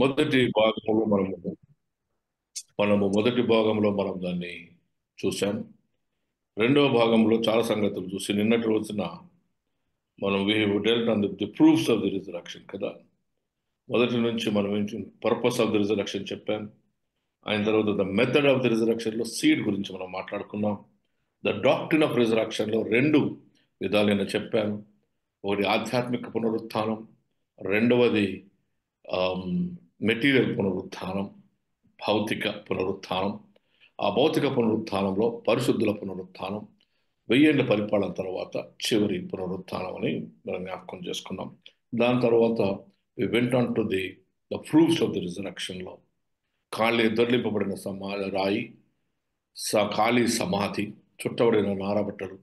మొదటి భాగంలో మొదటి భాగంలో మనం దాన్ని చూసాం. రెండవ భాగంలో చాలా సంగతులు చూసి నిన్నటి రోజున మనం we dwelt on the proofs of the resurrection కదా. మొదటి నుంచి మనం ఏంటి పర్పస్ ఆఫ్ ది రిజరక్షన్ చెప్పాం. ఆయన తర్వాత ద మెథడ్ ఆఫ్ ది రిజరక్షన్లో సీడ్ గురించి మనం మాట్లాడుకున్నాం. ద డాక్ట్రిన్ ఆఫ్ రిజరక్షన్లో రెండు విధాలైన చెప్పాను. ఒకటి ఆధ్యాత్మిక పునరుత్థానం, రెండవది మెటీరియల్ పునరుత్థానం, భౌతిక పునరుత్థానం. ఆ భౌతిక పునరుత్థానంలో పరిశుద్ధుల పునరుత్థానం, 1000 ఏళ్ల పరిపాలన తర్వాత చివరి పునరుత్థానం అని మనం జ్ఞాపకం చేసుకున్నాం. దాని తర్వాత we went on to the proofs of the రిజరక్షన్లో ఖాళీ దొర్లింపబడిన రాయి, ఖాళీ సమాధి, చుట్టబడిన నారబట్టలు,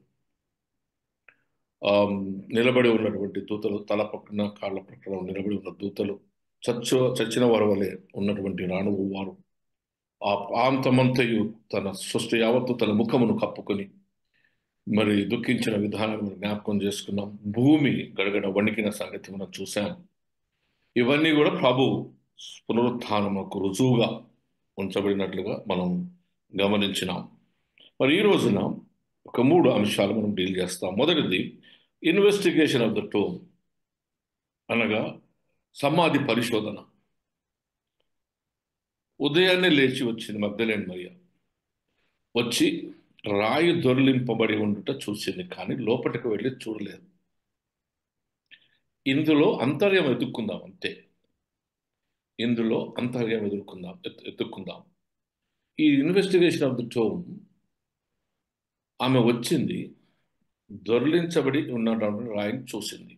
నిలబడి ఉన్నటువంటి దూతలు, తల పక్కన కాళ్ళ పక్కన నిలబడి ఉన్న దూతలు, చచ్చిన వారి వలె ఉన్నటువంటి రాణువు వారు, ఆ ప్రాంతమంతయు తన సృష్టి యావత్తు తన ముఖమును కప్పుకొని మరి దుఃఖించిన విధానాన్ని జ్ఞాపకం చేసుకున్నాం. భూమి గడగడ వణికిన సంగతి మనం చూసాం. ఇవన్నీ కూడా ప్రభు పునరుత్థానముకు రుజువుగా ఉంచబడినట్లుగా మనం గమనించినాం. మరి ఈ రోజున ఒక 3 అంశాలు మనం డీల్ చేస్తాం. మొదటిది ఇన్వెస్టిగేషన్ ఆఫ్ ద టోమ్, అనగా సమాధి పరిశోధన. ఉదయాన్నే లేచి వచ్చింది మగ్దలేని మరియ, వచ్చి రాయి దొర్లింపబడి ఉండుట చూసింది, కానీ లోపలికి వెళ్ళి చూడలేదు. ఇందులో అంతర్యం ఎదుక్కుందాం, అంతే. ఇందులో అంతర్యం ఎదుక్కుందాం. ఈ ఇన్వెస్టిగేషన్ ఆఫ్ ది టోమ్, ఆమె వచ్చింది, దొర్లించబడి ఉన్నటువంటి రాయిని చూసింది.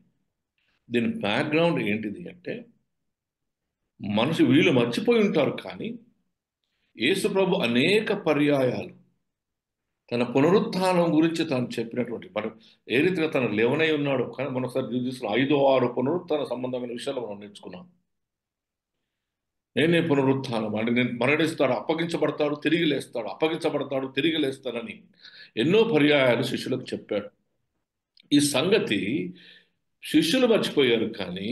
దీని బ్యాక్గ్రౌండ్ ఏంటిది అంటే, వీళ్ళు మర్చిపోయి ఉంటారు, కానీ యేసుప్రభు అనేక పర్యాయాలు తన పునరుత్థానం గురించి తాను చెప్పినటువంటి, మనం ఏ రీతిగా తను లేవనై ఉన్నాడు, కానీ మనం ఒకసారి చూసిన 5-6 పునరుత్థాన సంబంధమైన విషయాలు మనం నేర్చుకున్నాం. నేనే పునరుత్థానం అంటే, నేను మరణిస్తాడు, అప్పగించబడతాడు, తిరిగి లేస్తాడు, అప్పగించబడతాడు, తిరిగి లేస్తానని ఎన్నో పర్యాయాలు శిష్యులకు చెప్పాడు. ఈ సంగతి శిష్యులు మర్చిపోయారు, కానీ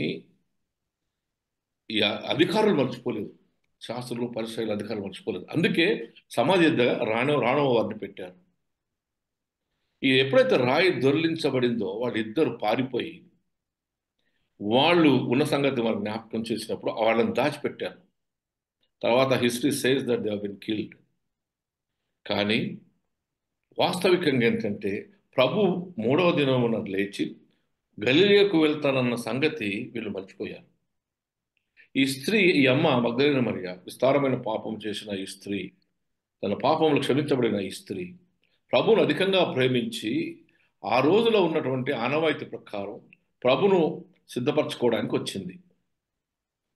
ఈ అధికారులు మర్చిపోలేదు. శాస్త్రులు, పరిసరాల అధికారులు మర్చిపోలేదు. అందుకే సమాధి దగ్గర రాణవ వారిని పెట్టారు. ఎప్పుడైతే రాయి దొర్లించబడిందో వాళ్ళిద్దరు పారిపోయి, వాళ్ళు ఉన్న సంగతి వారు జ్ఞాపకం చేసినప్పుడు వాళ్ళని దాచిపెట్టారు. తర్వాత history says that they have been killed. కానీ వాస్తవికంగా ఏంటంటే, ప్రభు 3వ దినమున లేచి గలిలయకు వెళ్తానన్న సంగతి వీళ్ళు మర్చిపోయారు. ఈ అమ్మ మగ్దలేనే మరియ, విస్తారమైన పాపం చేసిన ఈ స్త్రీ, తన పాపములు క్షమించబడిన ఈ స్త్రీ ప్రభువును అధికంగా ప్రేమించి, ఆ రోజులో ఉన్నటువంటి ఆనవాయితీ ప్రకారం ప్రభును సిద్ధపరచుకోవడానికి వచ్చింది.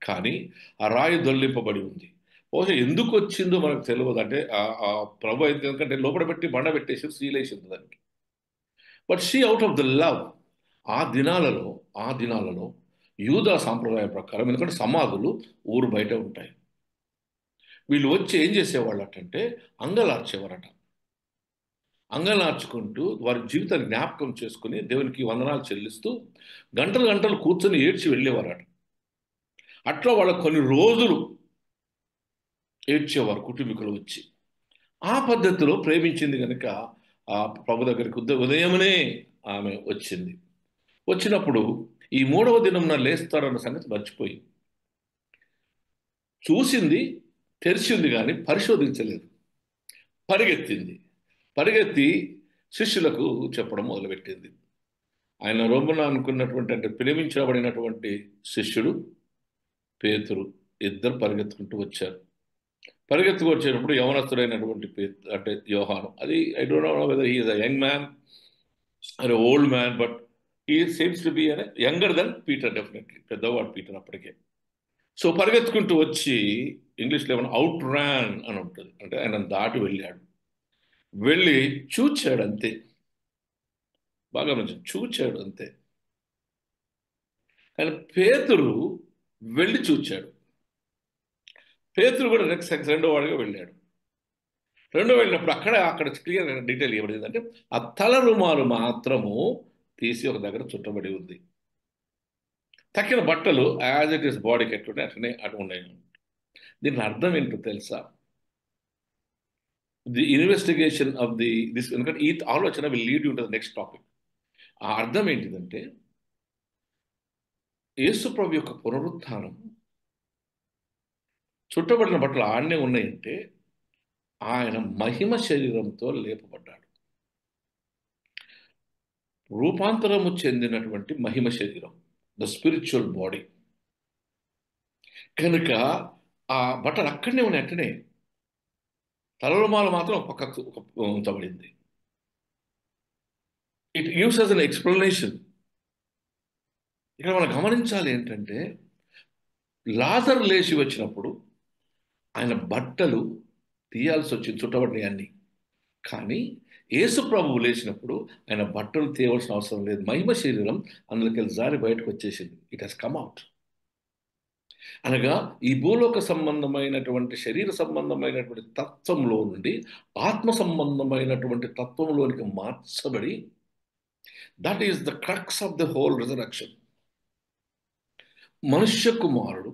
కానీ ఆ రాయి దొల్లింపబడి ఉంది. బహుశా ఎందుకు వచ్చిందో మనకు తెలియదు. అంటే ఆ ప్రభు అయితే, ఎందుకంటే లోపల పెట్టి బండ పెట్టేసి సీలేసింది దానికి. But she out of the love, ఆ దినాలలో యూదా సాంప్రదాయం ప్రకారం, ఎందుకంటే సమాధులు ఊరు బయట ఉంటాయి, వీళ్ళు వచ్చి ఏం చేసేవాళ్ళటంటే అంగలార్చేవారట. అంగలార్చుకుంటూ వారి జీవితాన్ని జ్ఞాపకం చేసుకుని దేవునికి వందనాలు చెల్లిస్తూ గంటలు గంటలు కూర్చొని ఏడ్చి వెళ్ళేవారట. అట్లా వాళ్ళకు కొన్ని రోజులు ఏడ్చేవారు కుటుంబీకులు వచ్చి. ఆ పద్ధతిలో ప్రేమించింది కనుక ఆ ప్రభు దగ్గరికి ఉదయమునే ఆమె వచ్చింది. వచ్చినప్పుడు ఈ 3వ దినంన లేస్తాడన్న సంగతి మర్చిపోయి చూసింది, తెరిచింది, కానీ పరిశోధించలేదు. పరిగెత్తి శిష్యులకు చెప్పడం మొదలుపెట్టింది. ఆయన రొమ్మున అనుకున్నటువంటి, అంటే ప్రేమించబడినటువంటి శిష్యుడు పేతురు, ఇద్దరు పరిగెత్తుకుంటూ వచ్చారు. పరిగెత్తుకు వచ్చేటప్పుడు యవనస్తుడైనటువంటి అంటే యోహాను, అది I don't know whether he is a young man or old man, but he seems to be younger than Peter, definitely పెద్దవాడు పీటర్ అప్పటికే. సో పరిగెత్తుకుంటూ వచ్చి, ఇంగ్లీష్లో ఏమైనా అవుట్ ర్యాన్ అని ఉంటుంది, అంటే ఆయన దాటి వెళ్ళాడు. వెళ్ళి చూచాడు అంతే, బాగా మంచి చూచాడు అంతే. కానీ పేతురు వెళ్ళి చూచాడు. పేతురు కూడా రెండో వాడిగా వెళ్ళాడు. వెళ్ళినప్పుడు అక్కడ క్లియర్ డీటెయిల్ ఇవ్వబడింది. అంటే ఆ తల రుమాలు మాత్రము తీసి ఒక దగ్గర చుట్టబడి ఉంది. తక్కిన బట్టలు యాజ్ ఇట్ ఈస్ బాడీకి ఎట్లుంటే అట్లనే అటు ఉన్నాయి. దీని అర్థం ఏంటో తెలుసా? ది ఇన్వెస్టిగేషన్ ఆఫ్ దిస్, ఎందుకంటే ఈ ఆలోచన will lead you to the next topic. ఆ అర్థం ఏంటిదంటే, యేసు ప్రభు యొక్క పునరుత్థానం, చుట్టబడిన బట్టలు ఆడనే ఉన్నాయంటే ఆయన మహిమ శరీరంతో లేపబడ్డాడు. రూపాంతరము చెందినటువంటి మహిమ శరీరం, ద స్పిరిచువల్ బాడీ. కనుక ఆ బట్టలు అక్కడనే ఉన్నాయి, అట్టనే తలరుమాల మాత్రం ఒక పక్కకు ఉంచబడింది. It gives us an explanation. ఇక్కడ మనం గమనించాలి ఏంటంటే, లాజరు లేచి వచ్చినప్పుడు ఆయన బట్టలు తీయాల్సి వచ్చింది, చుట్టబడినవి అన్ని. కానీ యేసు ప్రభువు లేచినప్పుడు ఆయన బట్టలు తీయవలసిన అవసరం లేదు. మహిమ శరీరం అందులోకి జారి బయటకు వచ్చేసింది. It has come out. అనగా ఈ భూలోక సంబంధమైనటువంటి శరీర సంబంధమైనటువంటి తత్వంలో నుండి ఆత్మ సంబంధమైనటువంటి తత్వంలోనికి మార్చబడి, that is the crux of the whole resurrection. మనుష్య కుమారుడు,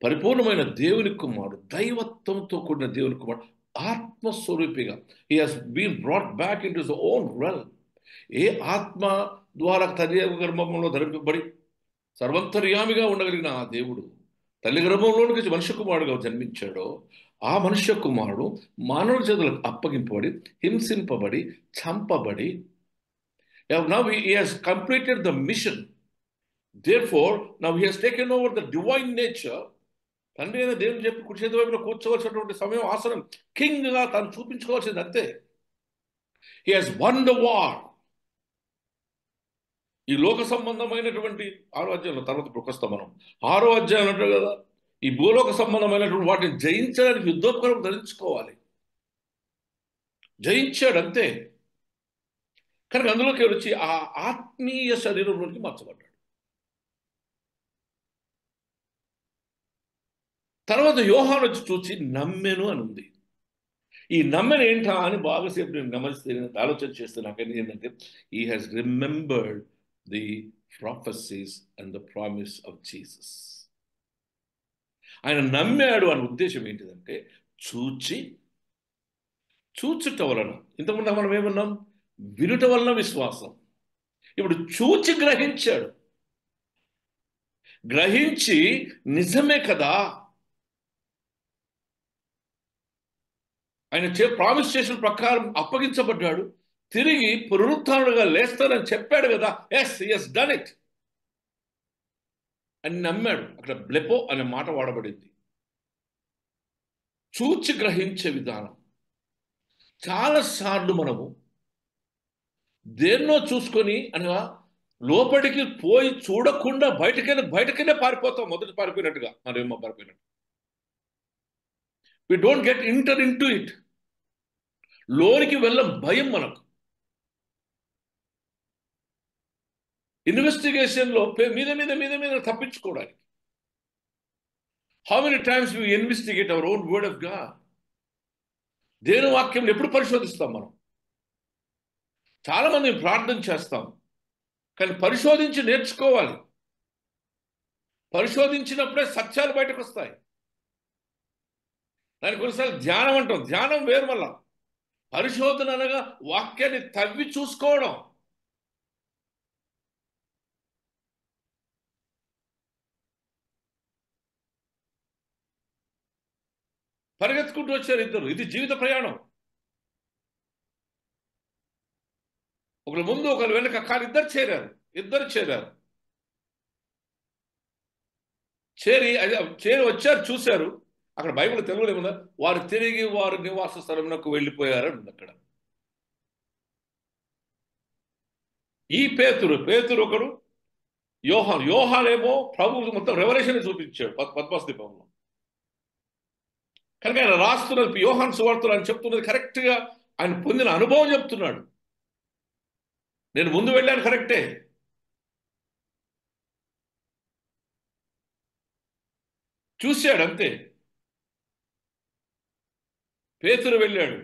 పరిపూర్ణమైన దేవుని కుమారుడు, దైవత్వంతో కూడిన దేవుని కుమారుడు, ఆత్మస్వరూపిగా he has been brought back in to his own well. ఏ ఆత్మ ద్వారా తల్లి గర్భంలో ధరింపబడి సర్వంతర్యామిగా ఉండగలిగిన ఆ దేవుడు తల్లి గర్భంలోనికి మనుష్య కుమారుడుగా జన్మించాడో, ఆ మనుష్య కుమారుడు మానవుల చేతులకు అప్పగింపబడి, హింసింపబడి, చంపబడి, now he has completed the mission. Therefore now he has taken over the divine nature. తండ్రి అయిన దేవుని చెప్పి కుడి చేతి వైపున కూర్చోవలసినటువంటి సమయం, ఆసనం, కింగ్గా తాను చూపించుకోవాల్సింది అంతే. He has one the war. ఈ లోక సంబంధమైనటువంటి 6వ అధ్యాయంలో, తర్వాత ప్రొకొస్తాం మనం, 6వ అధ్యాయం అంటారు కదా, ఈ భూలోక సంబంధమైనటువంటి వాటిని జయించడానికి యుద్ధోపకరణం ధరించుకోవాలి. జయించాడు అంతే. కనుక అందులోకి వచ్చి ఆ ఆత్మీయ శరీరంలోకి మార్చబడ్డాడు. తర్వాత యోహాను వచ్చి చూసి నమ్మెను అని ఉంది. ఈ నమ్మెను ఏంటా అని బాగాసేపు నేను గమనిస్తే, ఆలోచన చేస్తే నాకైనా ఏంటంటే, he has remembered the prophecies and the promise of Jesus. ఆయన నమ్మాడు అనే ఉద్దేశం ఏంటిదంటే, చూచుట వలన. ఇంతకుముందు మనం ఏమన్నాం? వినుట వలన విశ్వాసం. ఇప్పుడు చూచి గ్రహించాడు. గ్రహించి నిజమే కదా, ఆయన ప్రామిస్ చేసిన ప్రకారం అప్పగించబడ్డాడు, తిరిగి పునరుత్థానుడుగా లేస్తానని చెప్పాడు కదా, as he has done it అని నమ్మాడు. అక్కడ బ్లెపో అనే మాట వాడబడింది. చూచి గ్రహించే విధానం. చాలాసార్లు మనము దేన్నో చూసుకొని అనగా లోపలికి పోయి చూడకుండా బయటకెళ్ళే పారిపోతాం, మొదటి పారిపోయినట్టుగా, మరేమో పారిపోయినట్టు. We don't get enter into it. లోనికి వెళ్ళం, భయం మనకు. ఇన్వెస్టిగేషన్లో మీద మీద మీద మీద తప్పించుకోవడానికి. How many times we investigate our own word of God? దేవుని వాక్యం ఎప్పుడు పరిశోధిస్తాం మనం? చాలా మంది ప్రార్థన చేస్తాం, కానీ పరిశోధించి నేర్చుకోవాలి. పరిశోధించినప్పుడే సత్యాలు బయటకు వస్తాయి. దాని కొన్నిసార్లు ధ్యానం అంటాం, ధ్యానం వేరు. వల్ల పరిశోధన అనగా వాక్యాన్ని తవ్వి చూసుకోవడం. పరిగెత్తుకుంటూ వచ్చారు ఇద్దరు. ఇది జీవిత ప్రయాణం. ఒకరు ముందు ఒకరు వెనుక, కానీ ఇద్దరు చేరారు. చేరి వచ్చారు, చూశారు. అక్కడ బైబిల్ తెలుగులో ఏమన్నా, వారు తిరిగి వారి నివాస స్థలమునకు వెళ్ళిపోయారని ఉంది అక్కడ. ఈ పేతురు ఒకడు, యోహానేమో ప్రభు మొత్తం రెవల్యూషన్ చూపించాడు పద్మస్ దీపంలో. కనుక ఆయన రాస్తున్నది యోహాను సువార్తలు అని చెప్తున్నది కరెక్ట్గా ఆయన పొందిన అనుభవం చెప్తున్నాడు. నేను ముందు వెళ్ళాను, కరెక్టే. చూశాడు అంతే. పేతురు వెళ్ళాడు,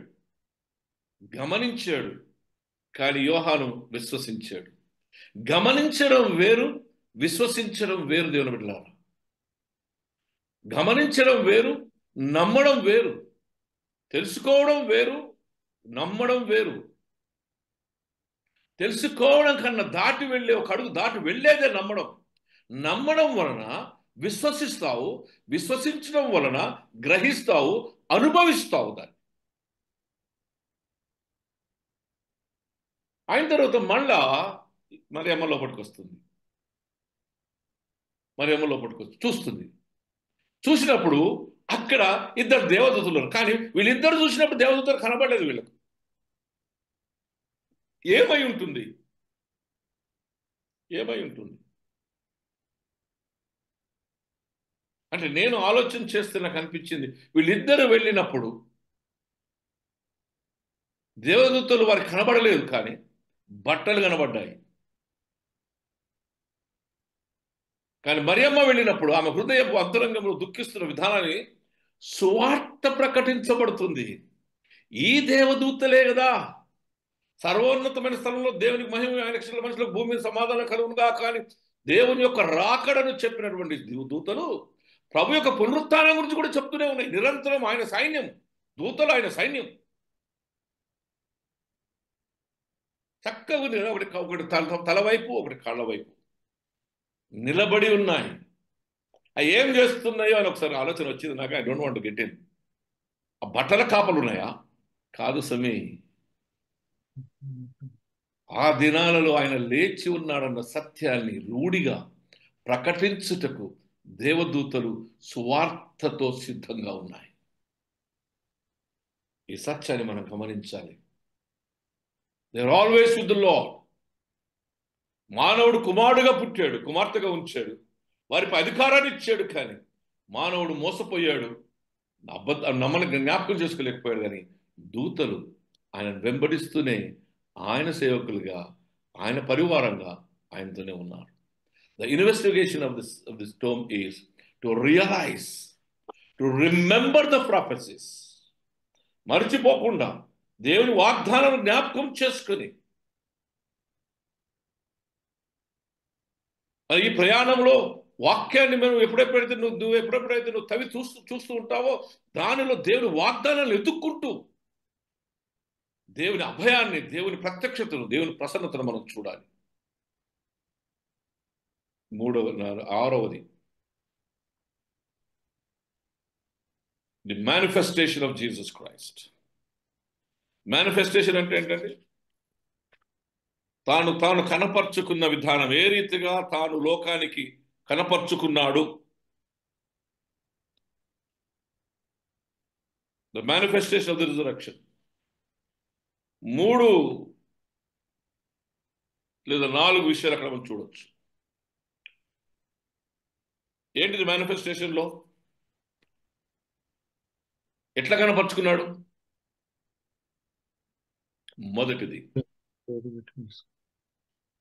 గమనించాడు, కానీ యోహాను విశ్వసించాడు. గమనించడం వేరు, విశ్వసించడం వేరు దేవుని బిడ్డలారా. గమనించడం వేరు, నమ్మడం వేరు. తెలుసుకోవడం వేరు, నమ్మడం వేరు. తెలుసుకోవడం కన్నా దాటి వెళ్ళే, ఒక అడుగు దాటి వెళ్ళేదే నమ్మడం. నమ్మడం వలన విశ్వసిస్తావు, విశ్వసించడం వలన గ్రహిస్తావు, అనుభవిస్తావు దాన్ని. అయిన తర్వాత మళ్ళా మరియమ్మ లోపలికి వస్తుంది. మరియమ్మ లోపలికి వస్తుంది, చూస్తుంది. చూసినప్పుడు అక్కడ ఇద్దరు దేవదూతలు, కానీ వీళ్ళిద్దరు చూసినప్పుడు దేవదూతలు కనబడలేదు వీళ్ళకు. ఏమై ఉంటుంది? ఏమై ఉంటుంది అంటే నేను ఆలోచన చేస్తే నాకు అనిపించింది, వీళ్ళిద్దరు వెళ్ళినప్పుడు దేవదూతలు వారికి కనబడలేదు, కానీ బట్టలు కనబడ్డాయి. కానీ మరియమ్మ వెళ్ళినప్పుడు ఆమె హృదయపు అంతరంగంలో దుఃఖిస్తున్న విధానాన్ని సువార్త ప్రకటించబడుతుంది. ఈ దేవదూతలే కదా సర్వోన్నతమైన స్థలంలో దేవునికి మహిమ, ఆయన మనుషులకు భూమి సమాధానం కలుగునుగా, కానీ దేవుని యొక్క రాకడను చెప్పినటువంటి దూతలు ప్రభు యొక్క పునరుత్థానం గురించి కూడా చెప్తూనే ఉన్నాయి నిరంతరం. ఆయన సైన్యం, దూతలు ఆయన సైన్యం చక్కగా ఒకటి తల వైపు, ఒకటి కాళ్ళ వైపు నిలబడి ఉన్నాయి. అవి ఏం చేస్తున్నాయో అని ఒకసారి ఆలోచన వచ్చింది నాకు. I don't want to get in. ఆ బట్టల కాపలు ఉన్నాయా? కాదు సమీ. ఆ దినాలలో ఆయన లేచి ఉన్నాడన్న సత్యాన్ని రూఢిగా ప్రకటించుటకు దేవదూతలు సువార్తతో సిద్ధంగా ఉన్నాయి. ఈ సత్యాన్ని మనం గమనించాలి. They are always with the Lord. మానవుడు కుమారుడుగా పుట్టాడు, కుమార్తెగా ఉంచాడు, వారికి అధికారాన్ని ఇచ్చాడు, కానీ మానవుడు మోసపోయాడు, నమ్మని జ్ఞాపకం చేసుకోలేకపోయాడు. కానీ దూతలు ఆయన వెంబడిస్తూనే ఆయన సేవకులుగా, ఆయన పరివారంగా ఆయనతోనే ఉన్నారు. The investigation of this term is to realise, to remember the prophecies. మర్చిపోకుండా దేవుని వాగ్దానాలను జ్ఞాపకం చేసుకుని ఈ ప్రయాణంలో వాక్యాన్ని మనం ఎప్పుడెప్పుడైతే నువ్వు తవి చూస్తూ ఉంటావో, దానిలో దేవుని వాగ్దానాలు ఎదుక్కుంటూ దేవుని అభయాన్ని, దేవుని ప్రత్యక్షతను, దేవుని ప్రసన్నతను మనం చూడాలి. ఆరవది, the manifestation of Jesus Christ. Manifestation అంటే ఏంటండి? తాను కనపరుచుకున్న విధానం, ఏ రీతిగా తాను లోకానికి కనపరుచుకున్నాడు. The manifestation of the resurrection. 3 లేదా 4 విషయాలు అక్కడ మనం చూడొచ్చు. ఏంటిది మేనిఫెస్టేషన్లో? ఎట్లా కనపరుచుకున్నాడు? మొదటిది,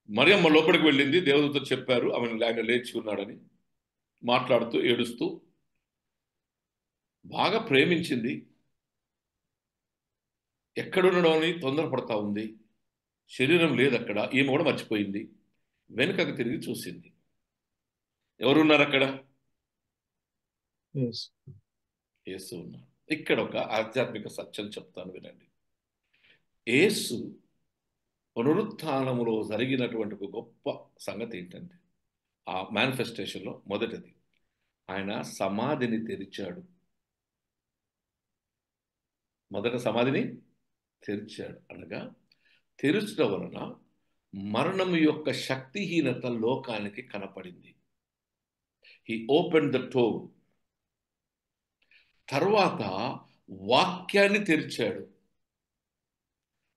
మరియమ్మ లోపలికి వెళ్ళింది, దేవదూత చెప్పారు ఆయన లేచి ఉన్నాడని, మాట్లాడుతూ ఏడుస్తూ బాగా ప్రేమించింది. ఎక్కడున్నాడో అని తొందరపడతా ఉంది. శరీరం లేదు అక్కడ. ఈమె కూడా మర్చిపోయింది. వెనుకకు తిరిగి చూసింది. ఎవరున్నారు అక్కడ? యేసు ఉన్నారు. ఇక్కడ ఒక ఆధ్యాత్మిక సత్యం చెప్తాను, వినండి. యేసు పునరుత్థానములో జరిగినటువంటి ఒక గొప్ప సంగతి ఏంటంటే, ఆ మేనిఫెస్టేషన్లో మొదటిది, ఆయన సమాధిని తెరిచాడు. మొదట సమాధిని తెరిచాడు అనగా, తెరుచడం వలన మరణం యొక్క శక్తిహీనత లోకానికి కనపడింది. He open the tome. తర్వాత వాక్యాన్ని తెరిచాడు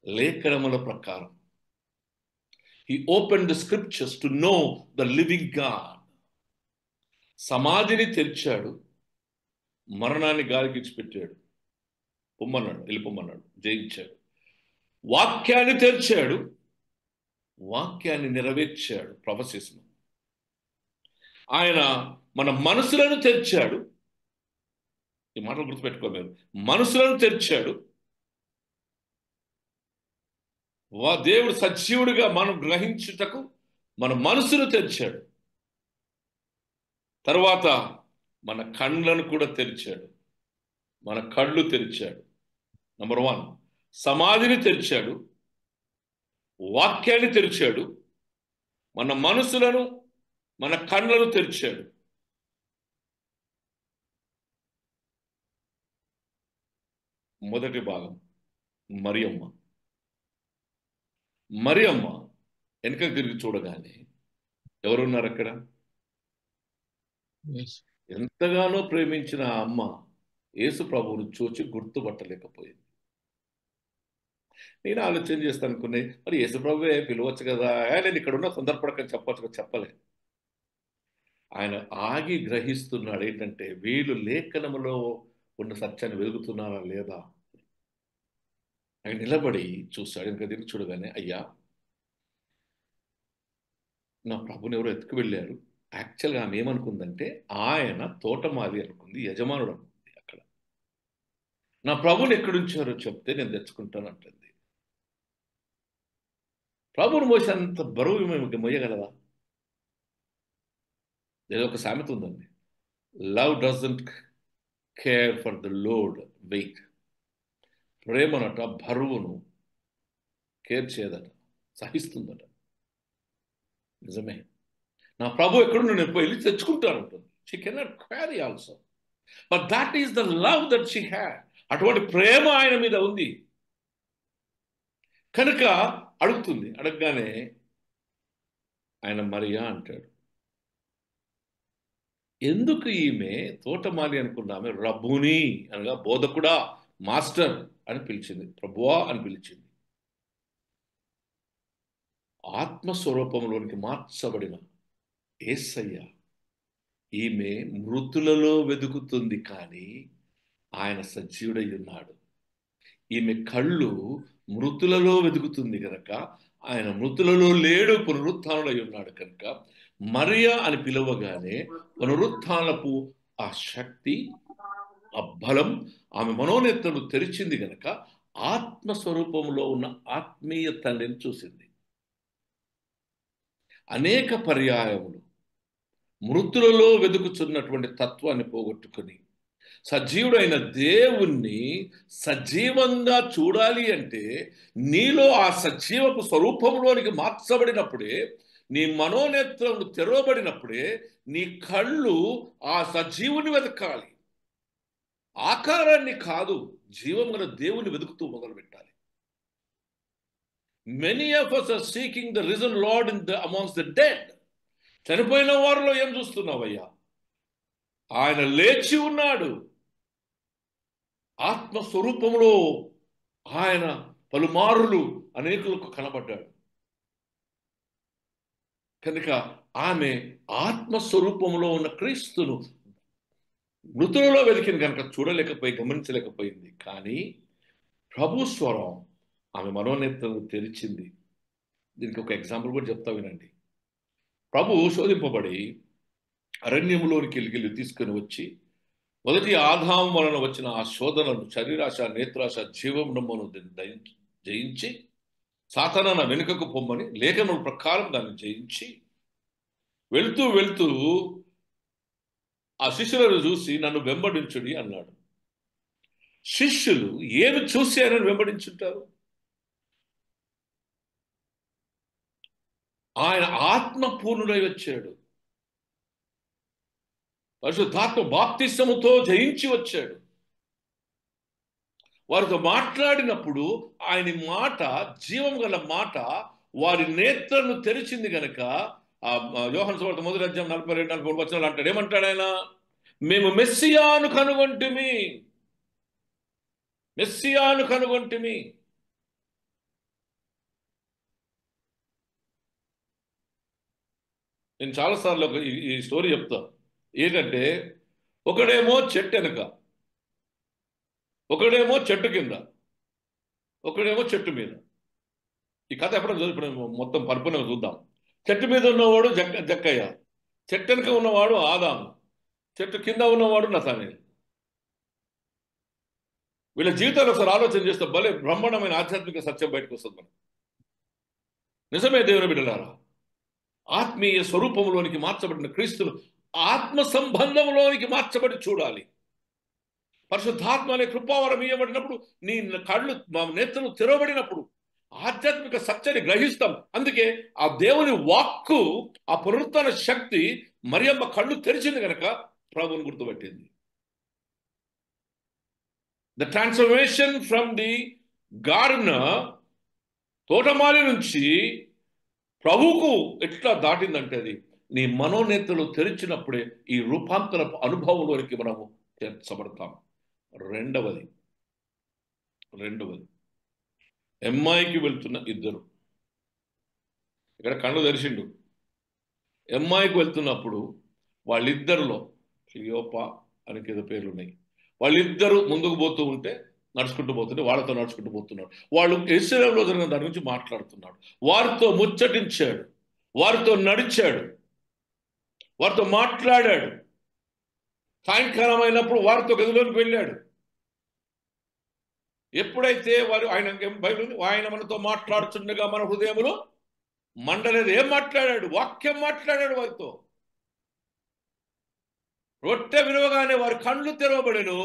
లేఖనముల ప్రకారం. He opened the scriptures to know the living God. సమాధిని తెరిచాడు, మరణాన్ని గాలికి ఇచ్చిపెట్టాడు, పొమ్మన్నాడు, వెళ్ళిపోమన్నాడు, జయించాడు. వాక్యాన్ని తెరిచాడు, వాక్యాన్ని నెరవేర్చాడు, ప్రొఫెసీస్ను. ఆయన మన మనసులను తెరిచాడు. ఈ మాటలు గుర్తుపెట్టుకోలేదు. మనసులను తెరిచాడు. దేవుడు సజీవుడిగా మనం గ్రహించుటకు మన మనసును తెరిచాడు. తర్వాత మన కళ్ళను కూడా తెరిచాడు. మన కళ్ళు తెరిచాడు. నంబర్ 1, సమాధిని తెరిచాడు, వాక్యాన్ని తెరిచాడు, మన మనసులను, మన కళ్ళను తెరిచాడు. మొదటి భాగం మరియమ్మ. మరియమ్మ వెనకకు తిరిగి చూడగానే ఎవరున్నారు అక్కడ? ఎంతగానో ప్రేమించిన ఆ అమ్మ యేసు ప్రభువును చూచి గుర్తుపట్టలేకపోయింది. నేను ఆలోచన చేస్తాను అనుకునే, మరి యేసు ప్రభువే పిలవచ్చు కదా, నేను ఇక్కడ ఉన్న సందర్భకని చెప్పచ్చు కదా, చెప్పలే. ఆయన ఆగి గ్రహిస్తున్నాడు ఏంటంటే వీళ్ళు లేఖనములో ఉన్న సత్యాన్ని వెలుగుతున్నారా లేదా. ఆయన నిలబడి చూశాడు. ఇంకా తిరిగి చూడగానే, అయ్యా, నా ప్రభుని ఎవరో ఎత్తుకు వెళ్ళారు. యాక్చువల్గా ఆమె ఏమనుకుందంటే ఆయన తోటమాలి అనుకుంది, యజమానుడు అనుకుంది. అక్కడ నా ప్రభుని ఎక్కడుంచారో చెప్తే నేను తెచ్చుకుంటాను అంటుంది. ప్రభుని మోసి అంత బరువు మేము మోయగలదా? ఏదో ఒక సామెత ఉందండి, love doesn't care for the load weight. ప్రేమనట బరువును కేర్ చేయదట, సహిస్తుందట. నిజమే. నా ప్రభు ఎక్కడున్నా నేను వెళ్ళి తెచ్చుకుంటాను అంటుంది. She cannot carry also, but that is the love that she had. అటువంటి ప్రేమ ఆయన మీద ఉంది కనుక అడుగుతుంది. అడగగానే ఆయన మరియా అంటాడు. ఎందుకు ఈమె తోటమాలి అనుకున్న ఆమె రబ్బుని అనగా బోధకుడా, మాస్టర్ అని పిలిచింది, ప్రభువా అని పిలిచింది. ఆత్మస్వరూపంలోనికి మార్చబడిన యేసయ్య ఈమె మృతులలో వెతుకుతుంది, కానీ ఆయన సజీవుడై ఉన్నాడు. ఈమె కళ్ళు మృతులలో వెతుకుతుంది కనుక ఆయన మృతులలో లేడు, పునరుత్థానుడై ఉన్నాడు కనుక మరియా అని పిలవగానే పునరుత్థానపు ఆ శక్తి, ఆ బలం ఆమె మనోనేత్రను తెరిచింది కనుక ఆత్మస్వరూపంలో ఉన్న ఆత్మీయ తండ్రిని చూసింది. అనేక పర్యాయములు మృతులలో వెతుకుతున్నటువంటి తత్వాన్ని పోగొట్టుకొని సజీవుడైన దేవుణ్ణి సజీవంగా చూడాలి అంటే నీలో ఆ సజీవపు స్వరూపంలోనికి మార్చబడినప్పుడే, నీ మనోనేత్రములు తెరవబడినప్పుడే నీ కళ్ళు ఆ సజీవుని వెతకాలి. ఆకారాన్ని కాదు, జీవం గల దేవుని వెతుకుతూ మొదలు పెట్టాలి. Many of us are seeking the risen Lord in the amongst the dead. చనిపోయిన వారిలో ఏం చూస్తున్నావయ్యా? ఆయన లేచి ఉన్నాడు. ఆత్మస్వరూపంలో ఆయన పలుమారులు అనేకులకు కనబడ్డాడు కనుక ఆమె ఆత్మస్వరూపంలో ఉన్న క్రీస్తును మృతులలో వెతికిన కనుక గమనించలేకపోయింది. కానీ ప్రభు స్వరం ఆమె మనోనేత్రను తెరిచింది. దీనికి ఒక ఎగ్జాంపుల్ కూడా చెప్తా వినండి. ప్రభు శోధింపబడి అరణ్యంలోనికి వెళ్ళి తీసుకుని వచ్చి మొదటి ఆదాము వలన వచ్చిన ఆ శోధనను, శరీరాశ, నేత్రాశ, జీవం నమ్మను జయించి సాతానా వెనుకకు పొమ్మని లేఖనం ప్రకారం దాన్ని జయించి వెళ్తూ వెళ్తూ ఆ శిష్యులను చూసి నన్ను వెంబడించుడి అన్నాడు. శిష్యులు ఏమి చూసి ఆయనను వెంబడించుంటారు? ఆయన ఆత్మపూర్ణుడై వచ్చాడు. పరిశుద్ధాత్మ బాప్తిస్మముతో జయించి వచ్చాడు. వారితో మాట్లాడినప్పుడు ఆయన మాట, జీవం గల మాట వారి నేత్రను తెరిచింది కనుక యోహాను సువార్త 1:42-43 అంటాడు. ఏమంటాడు ఆయన? మేము మెస్సియాను కనుగొంటిమి, మెస్సియాను కనుగొంటిమి. నేను చాలాసార్లు ఈ స్టోరీ చెప్తా. ఏంటంటే ఒకడేమో చెట్టు వెనక, ఒకడేమో చెట్టు కింద, ఒకడేమో చెట్టు మీద. ఈ కథ ఇప్పుడు మొత్తం పరిపూర్ణంగా చూద్దాం. చెట్టు మీద ఉన్నవాడు జక్కయ్య, చెట్టు వెనక ఉన్నవాడు ఆదాము, చెట్టు కింద ఉన్నవాడు నతానేలు. వీళ్ళ జీవితాలు ఒకసారి ఆలోచన చేస్తే భలే బ్రహ్మాండమైన ఆధ్యాత్మిక సత్యం బయటకు వస్తుంది మనం. నిజమే దేవుని బిడ్డలారా, ఆత్మీయ స్వరూపంలోనికి మార్చబడిన క్రీస్తును ఆత్మ సంబంధంలోనికి మార్చబడి చూడాలి. పరిశుద్ధాత్మ అనే కృపావరం ఇవ్వబడినప్పుడు నీ కళ్ళు నేత్రలు తెరవబడినప్పుడు ఆధ్యాత్మిక సత్యాన్ని గ్రహిస్తాం. అందుకే ఆ దేవుని వాక్కు, ఆ పునరుత్థాన శక్తి మరియమ్మ కళ్ళు తెరిచింది కనుక ప్రభువుని గుర్తుపట్టింది. The transformation from the gardener, తోటమాలి నుంచి ప్రభువుకు ఎట్లా దాటిందంటే అది నీ మనోనేత్రలు తెరిచినప్పుడే ఈ రూపాంతర అనుభవంలోనికి మనము చేర్చబడతాం. రెండవది ఎమ్మాయికి వెళ్తున్న ఇద్దరు, ఇక్కడ కళ్ళు తెరిచిండు. ఎమ్మాయికి వెళ్తున్నప్పుడు వాళ్ళిద్దరిలో క్లియోపా అని ఏదో పేర్లు ఉన్నాయి. వాళ్ళిద్దరూ ముందుకు పోతూ ఉంటే నడుచుకుంటూ పోతుంటే వాళ్ళతో నడుచుకుంటూ పోతున్నాడు. వాళ్ళు యెరూషలేములో జరిగిన దాని గురించి మాట్లాడుతున్నాడు. వారితో ముచ్చటించాడు, వారితో నడిచాడు, వారితో మాట్లాడాడు. సాయంకాలం అయినప్పుడు వారితో గదిలోకి వెళ్ళాడు. ఎప్పుడైతే వారు ఆయన మనతో మాట్లాడుతుండగా మన హృదయములో మండలేదు. ఏం మాట్లాడాడు? వాక్యం మాట్లాడాడు వారితో. రొట్టె విలువగానే వారి కళ్ళు తెరవబడెను,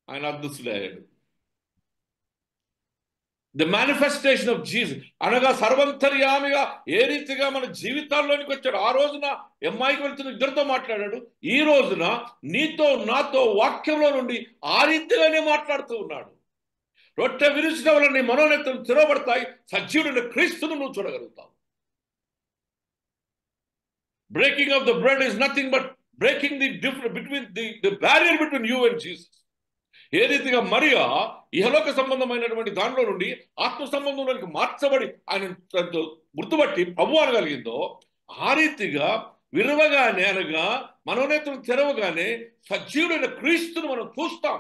ఆయన అదృశ్యుడయ్యాడు. ది మేనిఫెస్టేషన్ ఆఫ్ జీసస్ అనగా సర్వంతర్యామిగా ఏ రీతిగా మన జీవితాల్లోనికి వచ్చాడు. ఆ రోజున ఎమ్మాయికి వెళ్తున్న ఇద్దరితో మాట్లాడాడు. ఈ రోజున నీతో నాతో వాక్యంలో నుండి ఆ రీతిగానే మాట్లాడుతూ ఉన్నాడు. రొట్టె విరిచిన వల్ల నీ మనోనేత్రలు తెరవబడతాయి. సజీవుడైన క్రీస్తును నువ్వు చూడగలుగుతావు. Breaking of the bread is nothing but breaking the difference between the barrier between you and Jesus. ఏ రీతిగా మరియా ఇహలోక సంబంధమైనటువంటి దానిలో నుండి ఆత్మ సంబంధంలోనికి మార్చబడి ఆయన గుర్తుపట్టి ప్రభు అనగలిగిందో, ఆ రీతిగా విరవగానే అనగా మనోనేత్రం తెరవగానే సజీవుడైన క్రీస్తును మనం చూస్తాం.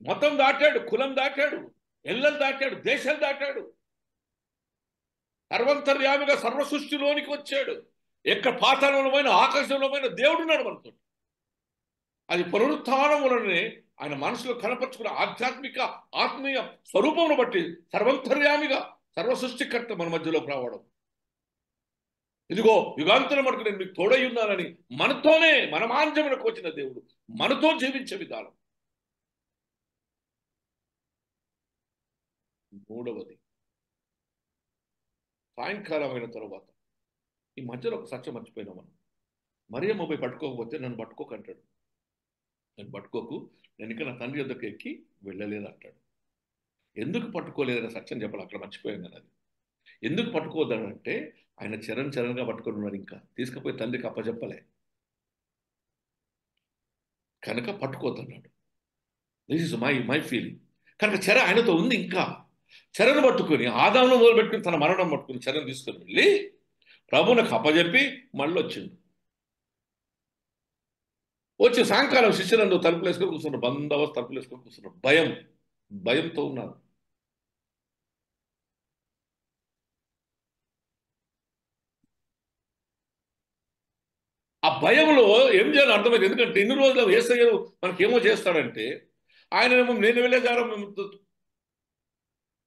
మతం దాటాడు, కులం దాటాడు, ఎల్లలు దాటాడు, దేశాలు దాటాడు. సర్వంతర్యామిగా సర్వ సృష్టిలోనికి వచ్చాడు. ఎక్కడ పాతాళంలోమైన ఆకాశంలోమైన దేవుడున్నాడు మనతో. అది పునరుత్థానం వలనే ఆయన మనసులో కనపరుచుకున్న ఆధ్యాత్మిక ఆత్మీయ స్వరూపమును బట్టి సర్వంతర్యామిగా సర్వ సృష్టికర్త మన మధ్యలోకి రావడం. ఇదిగో యుగాంతరం వరకు నేను మీకు తోడై ఉన్నానని మనతోనే మన మాంజములకు వచ్చిన దేవుడు మనతో జీవించే విధానం. మూడవది, సాయంకాలం అయిన తర్వాత ఈ మధ్యలో ఒక సత్యం మర్చిపోయినా మనం. మరియమ్మ పోయి పట్టుకోకపోతే నన్ను పట్టుకోకంటాడు. నన్ను పట్టుకోకు, నేను ఇంకా నా తండ్రి యొద్దకు ఎక్కి వెళ్ళలేదు అంటాడు. ఎందుకు పట్టుకోలేదనే సత్యం చెప్పాలి, అక్కడ మర్చిపోయాను నేను. అది ఎందుకు పట్టుకోవద్దనంటే ఆయన చరణ్గా పట్టుకొని ఉన్నాడు, ఇంకా తీసుకుపోయి తండ్రికి అప్పచెప్పలే కనుక పట్టుకోవద్దన్నాడు. This is my feeling. కనుక చెర ఆయనతో ఉంది. ఇంకా చెరను పట్టుకుని ఆదామును మొదలుపెట్టుకుని తన మరణం పట్టుకుని చెరను తీసుకొని వెళ్ళి ప్రభువునికి అప్పచెప్పి మళ్ళీ వచ్చిండు. వచ్చి సాయంకాలం శిష్యులందరూ తలుపులు వేసుకొని కూర్చున్నారు. బందోబస్తు తలుపులు వేసుకొని కూర్చున్నారు. భయంతో ఉన్నారు. ఆ భయంలో ఏం చేయాలో అర్థమైంది. ఎందుకంటే ఇన్ని రోజులు యేసయ్య మనకేమో చేస్తాడంటే, ఆయనేమో నేను వెళ్ళే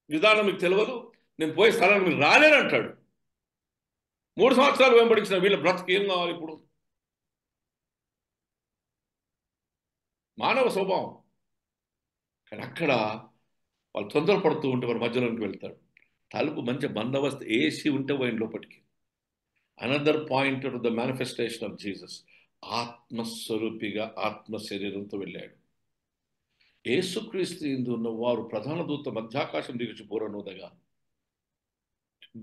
విధానం మీకు తెలియదు, నేను పోయే స్థలానికి మీరు రాలేనంటాడు. 3 సంవత్సరాలు వెంబడించిన వీళ్ళ బ్రతుకు ఏం కావాలి ఇప్పుడు? మానవ స్వభావం. కానీ అక్కడ వాళ్ళు తొందరపడుతూ ఉంటే వారి మధ్యలోకి వెళ్తాడు. తలుపు మంచి బందోబస్తు ఏసీ ఉంటే పోయిన లోపలికి. Another point to the manifestation of Jesus, ఆత్మస్వరూపిగా ఆత్మ శరీరంతో వెళ్ళాడు. యేసుక్రీస్తు యందు ఉన్న వారు ప్రధాన దూత మధ్యాకాశం దిగుచి బూరనూదగా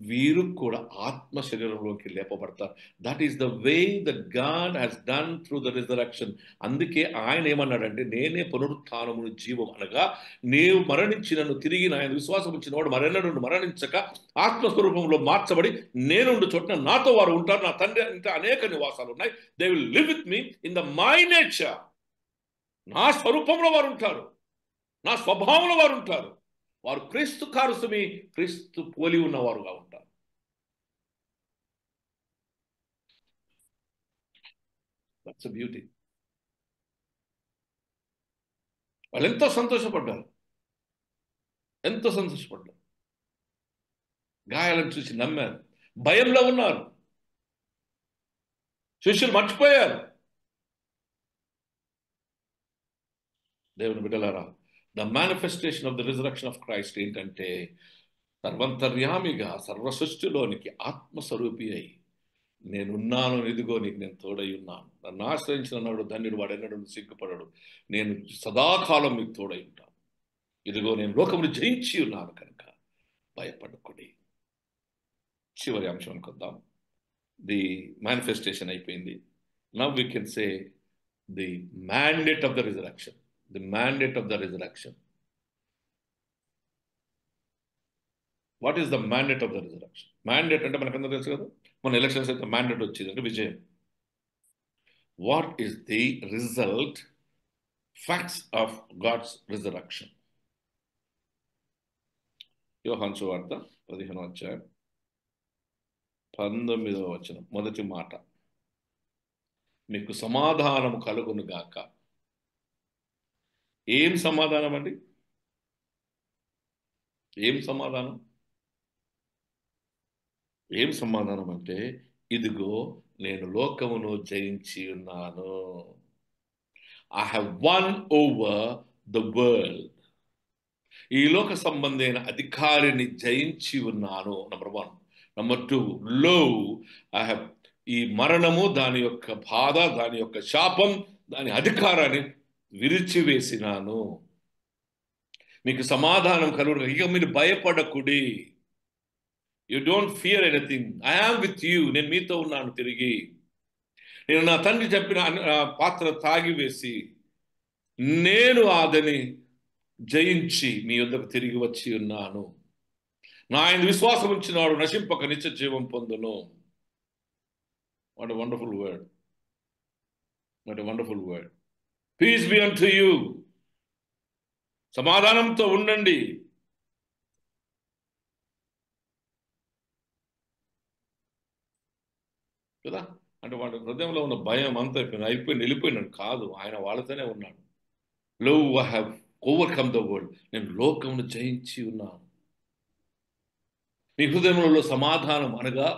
వీరు కూడా ఆత్మ శరీరంలోకి లేపబడతారు. That is the way that God has done through the resurrection. అందుకే ఆయన ఏమన్నాడంటే, నేనే పునరుత్థానమును జీవం అనగా నీవు మరణించి నన్ను తిరిగి ఆయన విశ్వాసం ఇచ్చిన వాడు మరెన్నడూ మరణించక ఆత్మస్వరూపంలో మార్చబడి నేనుండు చోట్ల నాతో వారు ఉంటారు. నా తండ్రి అంటే అనేక నివాసాలు ఉన్నాయి. They will live with me in the my nature. నా స్వరూపంలో వారు ఉంటారు, నా స్వభావంలో వారు ఉంటారు. వారు క్రీస్తు కారుసుమి, క్రీస్తు పోలి ఉన్నవారుగా ఉంటారు. That's beauty. వాళ్ళు ఎంతో సంతోషపడ్డారు. గాయాలను చూసి నమ్మారు. భయంలో ఉన్నారు. శిష్యులు మర్చిపోయారు. దేవుని బిడ్డలారా, the manifestation of the resurrection of Christ ఏంటంటే, సర్వంతర్యామిగా సర్వ సృష్టిలోనికి ఆత్మస్వరూపి అయి, నేనున్నాను, ఇదిగో నీకు నేను తోడై ఉన్నాను, నన్ను ఆశ్రయించిన నాడు ధన్యుడు, వాడు ఎన్నడూ సిగ్గుపడడు, నేను సదాకాలం మీకు తోడై ఉంటాను, ఇదిగో నేను లోకమును జయించి ఉన్నాను కనుక భయపడకుడి. చివరి అంశానికి వద్దాం. ది మేనిఫెస్టేషన్ అయిపోయింది. Now we can say the mandate of the resurrection. The mandate of the resurrection. What is the mandate of the resurrection? Mandate అంటే మనకందరూ తెలుసు కదా, మన ఎలక్షన్స్ అయితే మ్యాండేట్ వచ్చింది అంటే విజయం. What is the result, facts of God's resurrection? యోహాను సువార్త 15వ అధ్యాయం 19వ వచనం, మొదటి మాట, మీకు సమాధానము కలుగును గాక. ఏం సమాధానం అండి? ఏం సమాధానం? ఏం సమాధానం అంటే, ఇదిగో నేను లోకమును జయించి ఉన్నాను. I have one over the world. ఈ లోక సంబంధమైన అధికారిని జయించి ఉన్నాను. నంబర్ 1. నంబర్ 2, లో ఐ హ్యావ్, ఈ మరణము, దాని యొక్క బాధ, దాని యొక్క శాపం, దాని అధికారాన్ని విరిచివేసినాను. మీకు సమాధానం కలుగును. ఇక మీరు భయపడకుడి. You don't fear anything. I am with you. నేను మీతో ఉన్నాను తిరిగి. నేను నా తండ్రి చెప్పిన పాత్ర తాగివేసి నేను అదని జయించి మీ యొద్దకు తిరిగి వచ్చి ఉన్నాను. నా ఆయన విశ్వాసం ఉంచినాడు నశింపక నిత్య జీవం పొందును. What a wonderful word. What a wonderful word. Peace be unto you. సమాధానంతో ఉండండి. కదా, అంటే వాడి హృదయంలో ఉన్న భయం అంతా వెళ్ళిపోయినాడు కాదు, ఆయన వాళ్ళతోనే ఉన్నాడు. లో I have overcome the world. నేను లోకమును జయించి ఉన్నాను. మీ హృదయంలో సమాధానం అనగా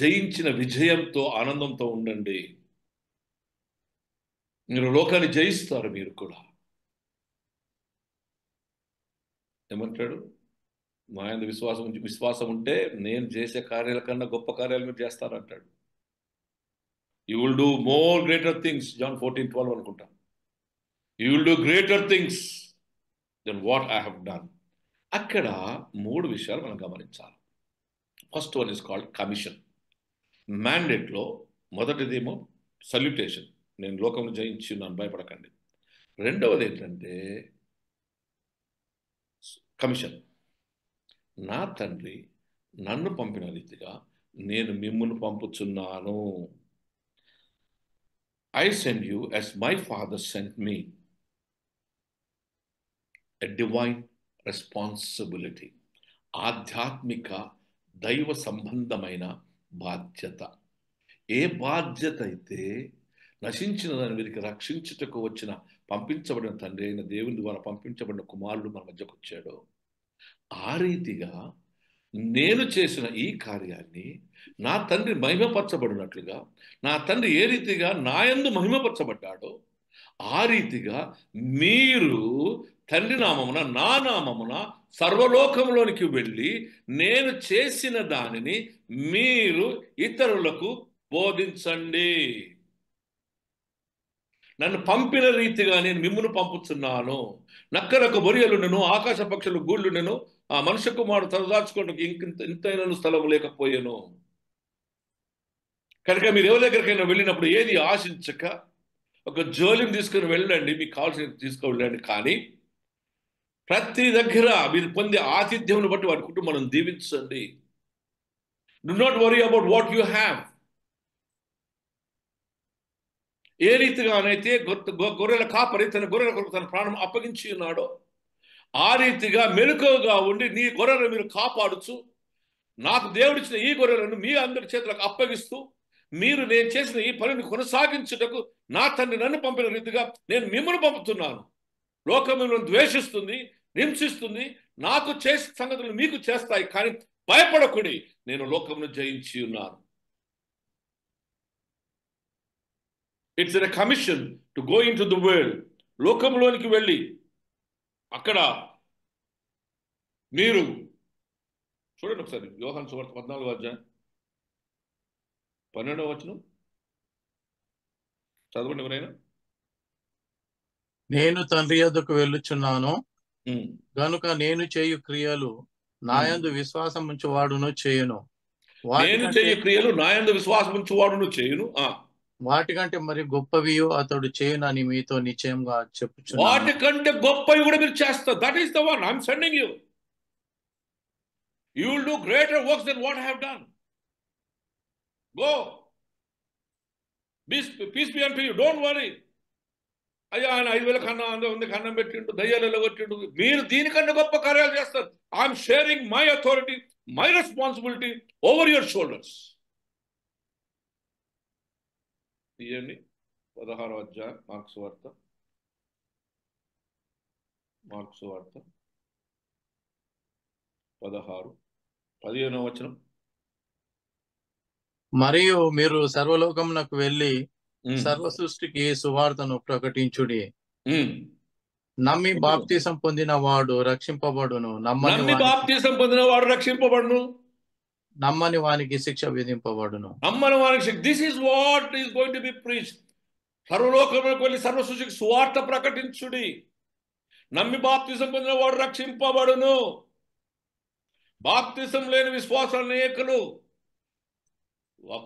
జయించిన విజయంతో, ఆనందంతో ఉండండి. మీరు లోకాన్ని జయిస్తారు. మీరు కూడా ఏమంటాడు? మా ఆయన విశ్వాసం ఉంటే నేను చేసే కార్యాల కన్నా గొప్ప కార్యాలు మీరు చేస్తారంటాడు. You will do more greater things. John 14:12 అనుకుంటా. You will do greater things than what I have done. అక్కడ 3 విషయాలు మనం గమనించాలి. First one is called commission. మ్యాండేట్లో మొదటిదేమో సల్యూటేషన్, నేను లోకమును జయించి ఉన్నాను, భయపడకండి. రెండవది ఏంటంటే కమిషన్. నా తండ్రి నన్ను పంపిన రీతిగా నేను మిమ్మును పంపుచున్నాను. I send you as my Father sent me. A divine responsibility. ఆధ్యాత్మిక దైవ సంబంధమైన బాధ్యత. ఏ బాధ్యత అయితే నశించిన దాని వీరికి రక్షించుటకు వచ్చిన పంపించబడిన తండ్రి అయిన దేవుని ద్వారా పంపించబడిన కుమారుడు మన మధ్యకు వచ్చాడో, ఆ రీతిగా నేను చేసిన ఈ కార్యాన్ని నా తండ్రి మహిమపరచబడినట్లుగా, నా తండ్రి ఏ రీతిగా నా యందు మహిమపరచబడ్డాడో ఆ రీతిగా మీరు తండ్రి నామమున, నా నామమున సర్వలోకంలోనికి వెళ్ళి నేను చేసిన దానిని మీరు ఇతరులకు బోధించండి. నన్ను పంపిన రీతిగా నేను మిమ్మును పంపుతున్నాను. నక్కలకు బొరియలుండెను, ఆకాశ పక్షులు గూళ్ళుండెను, ఆ మనుష్య కుమారుడు తలదాచుకోవడానికి ఇంతైన స్థలం లేకపోయాను. కనుక మీరు ఎవరి దగ్గరికైనా వెళ్ళినప్పుడు ఏది ఆశించక ఒక జోలిని తీసుకుని వెళ్ళండి, మీకు కావాల్సిన తీసుకువెళ్ళండి. కానీ ప్రతి దగ్గర మీరు పొందే ఆతిథ్యం బట్టి వారి కుటుంబాలను దీవించండి. Do not worry about what you have. ఏ రీతిగానైతే గొర్రెల కాపరి తన గొర్రెల కొరకు తన ప్రాణం అప్పగించి ఉన్నాడో, ఆ రీతిగా మెలకువగా ఉండి నీ గొర్రెలను మీరు కాపాడుచు, నాకు దేవుడిచ్చిన ఈ గొర్రెలను మీ అందరి చేతులకు అప్పగిస్తూ, మీరు నేను చేసిన ఈ పనిని కొనసాగించుటకు నా తండ్రి నన్ను పంపిన రీతిగా నేను మిమ్మల్ని పంపుతున్నాను. లోకం మిమ్మల్ని ద్వేషిస్తుంది, హింసిస్తుంది, నాకు చేసే సంగతులు మీకు చేస్తాయి, కానీ భయపడకుడి, నేను లోకమును జయించి ఉన్నాను. It's a commission to go in to the world. లోకంలోనికి వెళ్ళి అక్కడ మీరు చూడండి ఒకసారి యోహాను సువార్త 14 అధ్యాయం 12 చదవండి ఎవరైనా. నేను తండ్రి యొద్దకు వెళ్ళుచున్నాను గనుక నేను చేయు క్రియలు నాయందు విశ్వాసం ఉంచువాడును చేయును. నేను చేయు క్రియలు నాయందు విశ్వాసం ఉంచువాడును చేయును. వాటికంటే మరి గొప్పవియో అతడు చేయునని మీతో నిశ్చయంగా చెప్పుచున్నాను. వాటికంటే గొప్పవి కూడా మీరు చేస్తారు. That is the one I'm sending you. You will do greater works than what I have done. Go. Peace be unto you. Don't worry. అయ్యా ఆయన 5,000 కన్నా ఉంది, కన్నం పెట్టిండు, దయ్యాలలో కొట్టిండు. మీరు దీనికన్నా గొప్ప కార్యాలు చేస్తారు. I'm sharing my authority, my responsibility over your shoulders. తీయండి 16వ అధ్యాయం మార్కు సువార్త 16:15 వచనం. మరియు మీరు సర్వలోకమునకు వెళ్ళి సర్వ సృష్టికి సువార్తను ప్రకటించుడి. నమ్మి బాప్తిసం పొందిన వాడు రక్షింపబడును, నమ్మని బాప్తిసం పొందిన వాడు రక్షింపబడును, నమ్మని వానికి శిక్ష విధింపబడును. నమ్మని వానికి శిక్ష. This is what is going to be preached. సర్వలోకమునకు వెళ్ళి సర్వ సృష్టికి సువార్త ప్రకటించుడి. నమ్మి బాప్తిసం పొందిన వాడు రక్షింపబడును. బాప్తిసం లేని విశ్వాసాలు అనేకులు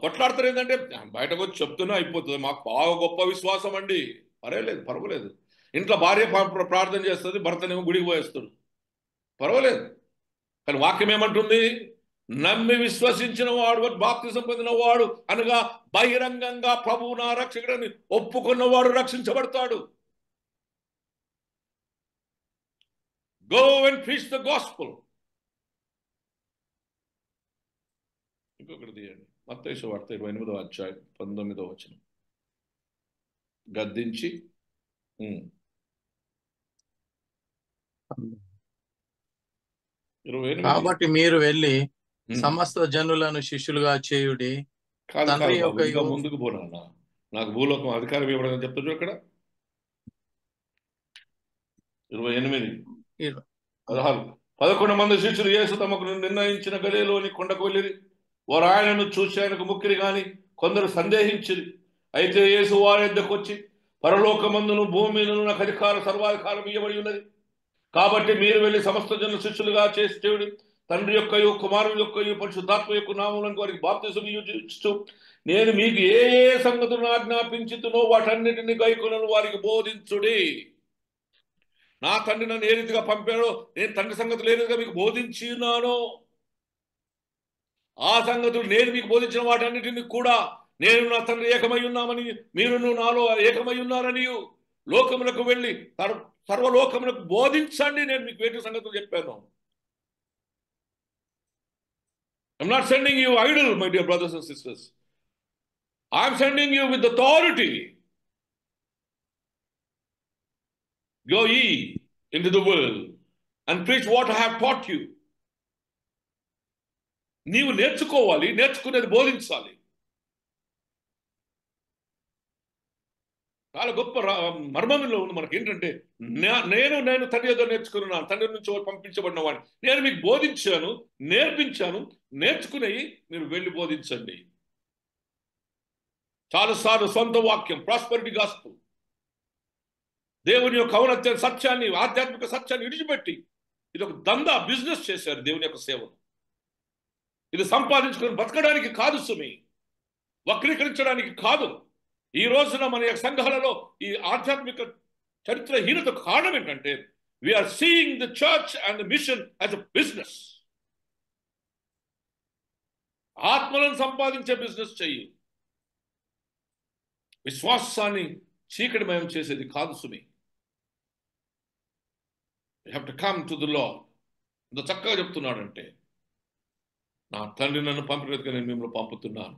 కొట్లాడతారు. ఏంటంటే బయటకు వచ్చి చెప్తున్నా అయిపోతుంది, మాకు బాగా గొప్ప విశ్వాసం అండి. పర్వాలేదు. ఇంట్లో భార్య ప్రార్థన చేస్తుంది, భర్తనేమో గుడికి పోయేస్తాడు, పర్వాలేదు. కానీ వాక్యం ఏమంటుంది? నమ్మి విశ్వసించిన వాడు, బాప్తిసం పొందిన వాడు అనగా బహిరంగంగా ప్రభువు నా రక్షకుడని ఒప్పుకున్నవాడు రక్షించబడతాడు. Go and preach the gospel. ఇంకొకటి తీయండి మత్తయి సువార్త 28వ అధ్యాయం 19వ వచనం. గద్దించి కాబట్టి మీరు వెళ్ళి సమస్త జనులను శిష్యులుగా చేయుడి. ముందుకు పోనా, నాకు భూలోకం అధికారం ఇవ్వడం చెప్తాడు ఇక్కడ 11 మంది శిష్యులు యేసు తమకు నిర్ణయించిన గలిలయలోని కొండకు వెళ్ళిరి. వారు ఆయనను చూసి ఆయనకు ముక్కిరి గాని కొందరు సందేహించిరి. అయితే యేసు వారి యొద్దకు వచ్చి, పరలోకమందును భూమి మీదను నాకు సర్వాధికారం ఇవ్వబడి ఉన్నది. కాబట్టి మీరు వెళ్ళి సమస్త జనులు శిష్యులుగా చేసేవాడు తండ్రి యొక్కయు కుమారుని యొక్కయు పరిశుద్ధాత్మ యొక్క నామములను వారికి బాప్తిసం ఇచ్చుచు నేను మీకు ఏ ఏ సంగతులను ఆజ్ఞాపించుతునో వాటన్నిటిని గైకొనను వారికి బోధించుడి. నా తండ్రి నన్ను ఏ రీతిగా పంపాడో నేను తండ్రి సంగతులు ఏ రీతిగా మీకు బోధించినానో ఆ సంగతులు నేను మీకు బోధించిన వాటన్నిటిని కూడా నేను నా తండ్రి ఏకమై ఉన్నామని మీరును నాలో ఏకమై ఉన్నారని లోకములకు వెళ్ళి సర్వలోకములకు బోధించండి. నేను మీకు వేటి సంగతులు చెప్పాను. I'm not sending you idle, my dear brothers and sisters. I'm sending you with authority. Go ye into the world and preach what I have taught you. నీవు నేర్చుకోవాలి, నేర్చుకునేది బోధించాలి. చాలా గొప్ప మర్మంలో ఉంది మనకి. ఏంటంటే నేను తండ్రి ఏదో నేర్చుకున్నాను, తండ్రి నుంచి పంపించబడిన వాడిని నేను మీకు బోధించాను, నేర్పించాను. నేర్చుకునేవి మీరు వెళ్ళి బోధించండి. చాలాసార్లు సొంత వాక్యం, ప్రాస్పరిటీ గాస్పెల్, దేవుని యొక్క ఔన్నత్య సత్యాన్ని, ఆధ్యాత్మిక సత్యాన్ని విడిచిపెట్టి ఇది ఒక దందా, బిజినెస్ చేశారు దేవుని యొక్క సేవను. ఇది సంపాదించుకొని బతకడానికి కాదు సుమి, వక్రీకరించడానికి కాదు. ఈ రోజున మన యొక్క సంఘాలలో ఈ ఆధ్యాత్మిక చరిత్రహీనత కారణం ఏంటంటే we are seeing the church and the mission as a business. ఆత్మలను సంపాదించే బిజినెస్ చెయ్యి, విశ్వాసాన్ని చీకటిమయం చేసేది కాదు సుమి. You have to come to the Lord. ఇంత చక్కగా చెప్తున్నాడంటే, నా తండ్రి నన్ను పంపినట్టుగా నేను మిమ్మల్ని పంపుతున్నాను,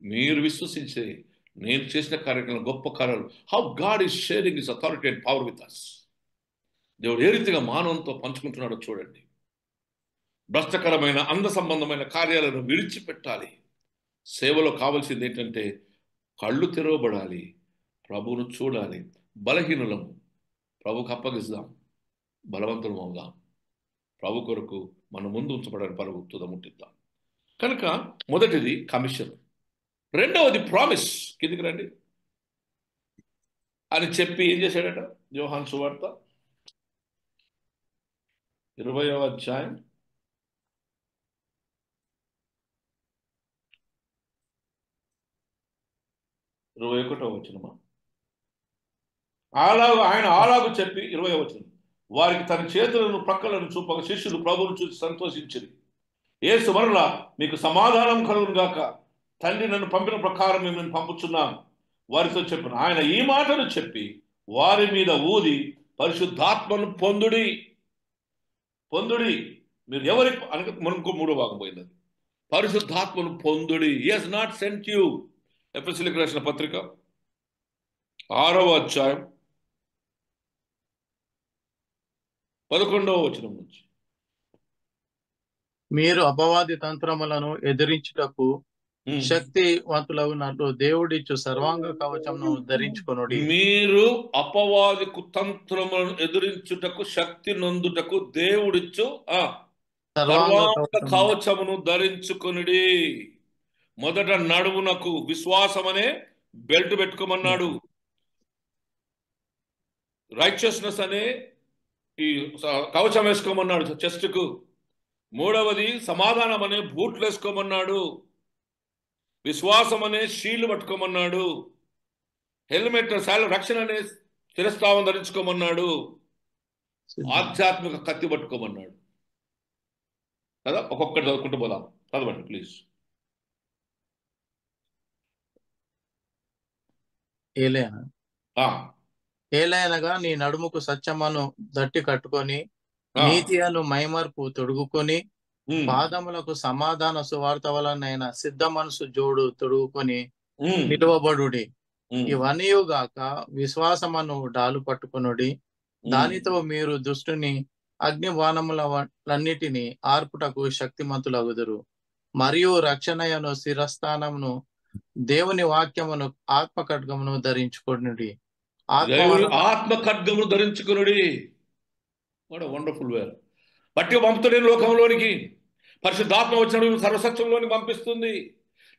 మీరు విశ్వసించే నేను చేసిన కార్యక్రమం గొప్ప కార్యాలు. How God is sharing his authority and power with us. దేవుడు ఏ రీతిగా మానవంతో పంచుకుంటున్నాడో చూడండి. భ్రష్టకరమైన అంధ సంబంధమైన కార్యాలను విడిచిపెట్టాలి. సేవలో కావాల్సింది ఏంటంటే కళ్ళు తెరవబడాలి, ప్రభువును చూడాలి. బలహీనులము, ప్రభుకు అప్పగిస్తాం, బలవంతులం అవుదాం, ప్రభు కొరకు మన ముందు ఉంచబడని పరుగు తుదముట్టిద్దాం. కనుక మొదటిది కమిషన్, రెండవది ప్రామిస్. కిందికి రండి అని చెప్పి ఏం చేశాడట? యోహాను సువార్త 20వ అధ్యాయం 21వ వచనమా? ఆయన అలాగు చెప్పి 20వ వచనం, వారికి తన చేతులను ప్రక్కలను చూపక శిష్యులు ప్రభువును చూసి సంతోషించిరి. యేసు మరలా, మీకు సమాధానం కలుగును గాక, తండ్రి నన్ను పంపిన ప్రకారం మేము పంపుచున్నాం వారితో చెప్పిన. ఆయన ఈ మాటను చెప్పి వారి మీద ఊది, పరిశుద్ధాత్మను పొందుడి. మీరు ఎవరి అనక మనకు మూడో భాగం పోయింది. పరిశుద్ధాత్మను పొందుడి. He has not sent you. ఎఫెసీయులకు రాసిన పత్రిక 6వ అధ్యాయం 11వ వచనం నుంచి, మీరు అపవాది తంత్రములను ఎదిరించుటకు శక్తివంతులగునట్లు దేవుడిచ్చు సర్వాంగ కవచమును ధరించుకొనుడి. మీరు అపవాది కుతంత్రములను ఎదిరించుటకు శక్తి నొందుటకు దేవుడిచ్చు సర్వాంగ కవచమును ధరించుకొనుడి. మొదట నడుమునకు విశ్వాసం అనే బెల్ట్ పెట్టుకోమన్నాడు. రైచియస్నెస్ అనే ఈ కవచం వేసుకోమన్నాడు చెస్ట్కు. మూడవది సమాధానం అనే బూట్లు వేసుకోమన్నాడు. విశ్వాసం అనే షీల్డ్ పట్టుకోమన్నాడు. హెల్మెట్ రక్షణ అనే శిరస్త్రావం ధరించుకోమన్నాడు. ఆధ్యాత్మిక కత్తి పట్టుకోమన్నాడు కదా. ఒక్కొక్కటి చదువుకుంటూ పోదాం. చదవండి ప్లీజ్. ఏలైనగా నీ నడుముకు సత్యమను దట్టి కట్టుకొని, నీతి అను మైమర్పు తొడుగుకొని, పాదములకు సమాధాన సువార్త వలనైన సిద్ధ మనసు జోడు తొడుగుకొని నిలువబడుడి. ఇవన్నీయుగాక విశ్వాసమను డాలు పట్టుకొనుడి. దానితో మీరు దుష్టుని అగ్ని బాణములన్నిటినీ ఆర్పుటకు శక్తిమంతులగుదురు. మరియు రక్షణయను శిరస్థానమును దేవుని వాక్యమును ఆత్మ ఖడ్గమును ధరించుకొనుడి. ఆత్మ ఖడ్గమును ధరించుకొనుడి. What wonderful wear. బట్టి పంపుతున్న లోకంలోనికి పరిశుద్ధాత్మ వచ్చిన సర్వసత్యంలోని పంపిస్తుంది.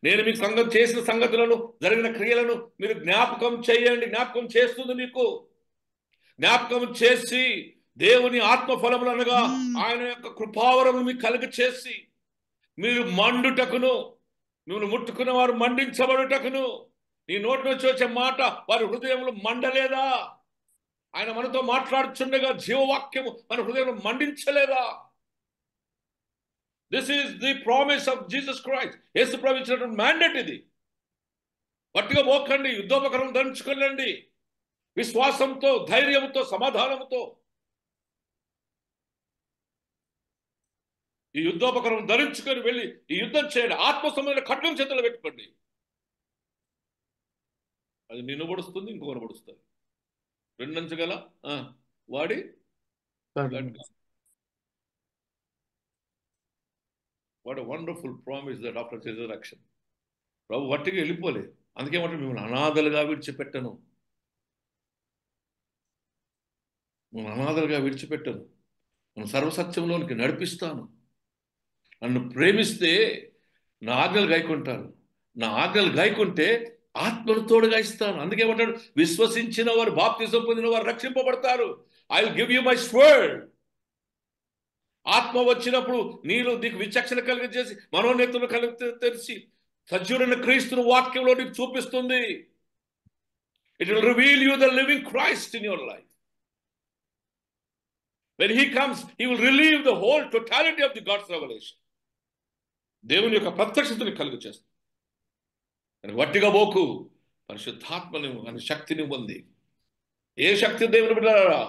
నేను మీకు చేసిన సంగతులను, జరిగిన క్రియలను మీరు జ్ఞాపకం చేయండి. జ్ఞాపకం చేస్తుంది. మీకు జ్ఞాపకం చేసి దేవుని ఆత్మ ఫలములు అనగా ఆయన యొక్క కృపావరము మీకు కలుగ చేసి, మీరు మండుటకును, మిమ్మల్ని ముట్టుకున్న వారు మండించబడుటకును, నీ నోటి నుంచి వచ్చే మాట వారి హృదయంలో మండలేదా? ఆయన మనతో మాట్లాడుచుండగా జీవవాక్యము మన హృదయంలో మండించలేదా? This is the promise of Jesus Christ. Yesu ప్రభు ఇచ్చినటువంటి మ్యాండేట్ ఇది. పట్టుగా పోకండి, యుద్ధోపకరణం ధరించుకోండి. విశ్వాసంతో, ధైర్యంతో, సమాధానంతో ఈ యుద్ధోపకరణం ధరించుకొని వెళ్ళి ఈ యుద్ధం చేయండి. ఆత్మ సంబంధమైన ఖడ్గం చేతుల్లో పెట్టుకోండి. అది నిన్ను పొడుస్తుంది, ఇంకొకరు పొడుస్తుంది. రెండంచగల వాడి what a wonderful promise that after resurrection. ప్రభు వట్టిగా వెళ్ళిపోలే. అందుకేమంటే మిమ్మల్ని అనాథలుగా విడిచిపెట్టను, నేను సర్వసత్యంలోనికి నడిపిస్తాను. నన్ను ప్రేమిస్తే నా ఆజ్ఞలు గాయకుంటాను, నా ఆజ్ఞలు గాయకుంటే ఆత్మను తోడుగా ఇస్తాను. అందుకేమంటాడు, విశ్వసించిన వారు, బాప్తిజం పొందిన వారు రక్షింపబడతారు. I will give you my sword. ఆత్మ వచ్చినప్పుడు నీకు విచక్షణ కలిగజేసి, మనోనేతులు తెరిచి సజీవుడైన క్రీస్తును వాక్యంలో నీకు చూపిస్తుంది. It will reveal you the living Christ in your life. When he comes, he will relieve the whole totality of the God's revelation. దేవుని యొక్క ప్రత్యక్షతని కలుగు చేస్తుంది. వట్టిగా పోకు, పరిశుద్ధాత్మని అనే శక్తిని పొంది. ఏ శక్తి దేవుని బిడ్డలారా?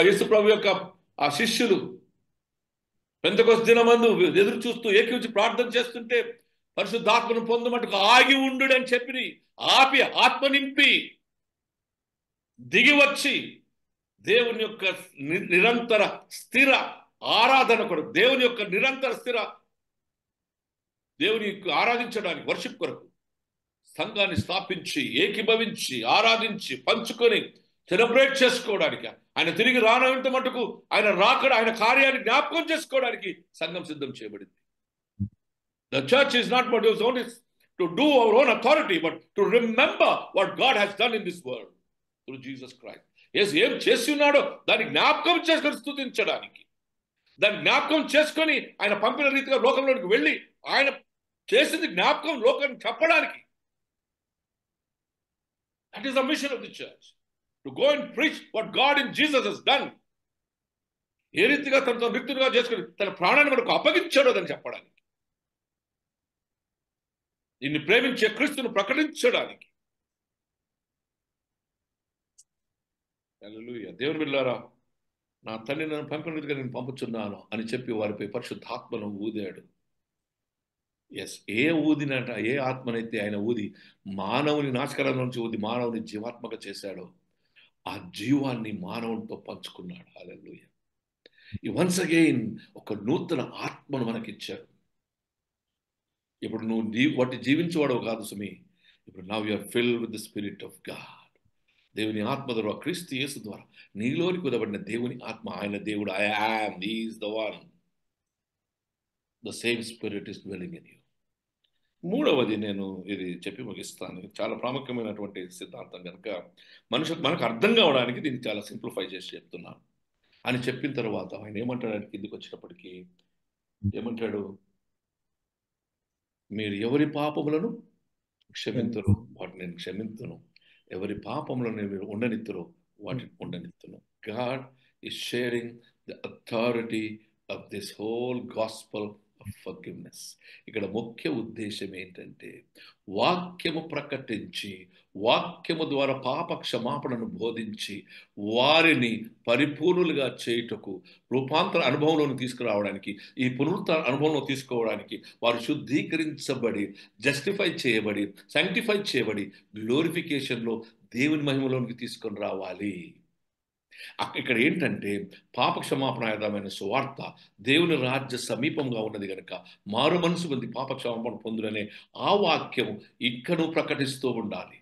యేసు ప్రభు యొక్క ఆ శిష్యులు పెంతెకొస్తు దినమందు ఎదురు చూస్తూ ఏకీవించి ప్రార్థన చేస్తుంటే పరిశుద్ధాత్మను పొందమట్టుకు ఆగి ఉండు అని చెప్పి ఆపి ఆత్మ నింపి దిగి వచ్చి దేవుని యొక్క నిరంతర స్థిర ఆరాధన కొరకు, దేవుని యొక్క నిరంతర స్థిర దేవుని ఆరాధించడానికి, వర్షిప్ కొరకు సంఘాన్ని స్థాపించి ఏకీభవించి ఆరాధించి పంచుకొని సెలబ్రేట్ చేసుకోవడానికి, ఆయన తిరిగి రానంత మటుకు ఆయన రాకడ, ఆయన కార్యాన్ని జ్ఞాపకం చేసుకోవడానికి సంఘం సిద్ధం చేయబడింది. The church is not what is only to do our own authority, but to remember what God has done in this world through Jesus Christ. Yes, ఏం చేసి ఉన్నాడో దాన్ని జ్ఞాపకం చేసుకొని స్తుతించడానికి, దాన్ని జ్ఞాపకం చేసుకొని ఆయన పంపిన రీతిగా లోకంలోనికి వెళ్ళి ఆయన చేసింది జ్ఞాపకం లోకానికి చెప్పడానికి. That is the mission of the church. To go and preach what God in Jesus has done. ఏ రీతిగా తనతో రిక్తులుగా చేసుకుని తన ప్రాణాన్ని మనకు అప్పగించాడో అని చెప్పడానికి, దీన్ని ప్రేమించే క్రీస్తును ప్రకటించడానికి. హల్లెలూయా. దేవుని బిడ్డలారా, నా తండ్రి నన్ను పంపిన రీతిగా నేను పంపుచున్నాను అని చెప్పి వారిపై పరిశుద్ధాత్మను ఊదాడు. ఎస్, ఏ ఊదినట, ఏ ఆత్మనైతే ఆయన ఊది మానవుని నాశకరం నుంచి ఊది మానవుని జీవాత్మక చేశాడో ఆ జీవాన్ని మానవునితో పంచుకున్నాడు. హల్లెలూయా. వన్స్ అగైన్ ఒక నూతన ఆత్మను మనకిచ్చాడు. ఇప్పుడు నువ్వు వాటి జీవించేవాడవు కాదు సుమి. ఇప్పుడు now you are filled with the Spirit of God. దేవుని ఆత్మ ద్వారా, క్రీస్తు యేసు ద్వారా నీలోనికి కుదబడిన దేవుని ఆత్మ, ఆయన దేవుడు. I am, he is the one. The same spirit is dwelling in you. మూడవది నేను ఇది చెప్పి ముగిస్తాను. చాలా ప్రాముఖ్యమైనటువంటి సిద్ధాంతం కనుక మనకు అర్థం కావడానికి దీన్ని చాలా సింప్లిఫై చేసి చెప్తున్నాను అని చెప్పిన తర్వాత ఆయన ఏమంటాడు, కిందికి వచ్చేటప్పటికి ఏమంటాడు, మీరు ఎవరి పాపములను క్షమింతురు వాటిని నేను క్షమింతును, ఎవరి పాపములను మీరు ఉండనిత్తురు వాటిని ఉండనిత్తును. God is sharing the authority of this whole gospel of forgiveness. ఇక్కడ ముఖ్య ఉద్దేశం ఏంటంటే వాక్యము ప్రకటించి, వాక్యము ద్వారా పాప క్షమాపణను బోధించి వారిని పరిపూర్ణులుగా చేయుటకు, రూపాంతర అనుభవంలోకి తీసుకురావడానికి, ఈ పునరుద్ధరణ అనుభవంలో తీసుకోవడానికి వారు శుద్ధీకరించబడి, జస్టిఫై చేయబడి, సాంక్టిఫై చేయబడి గ్లోరిఫికేషన్లో దేవుని మహిమలోనికి తీసుకొని రావాలి. ఇక్కడ ఏంటంటే పాప క్షమాపణాయుధమైన సువార్త, దేవుని రాజ్య సమీపంగా ఉన్నది కనుక మారు మనసు పొంది పాప క్షమాపణ పొందులనే ఆ వాక్యం ఇక్కడను ప్రకటిస్తూ ఉండాలి.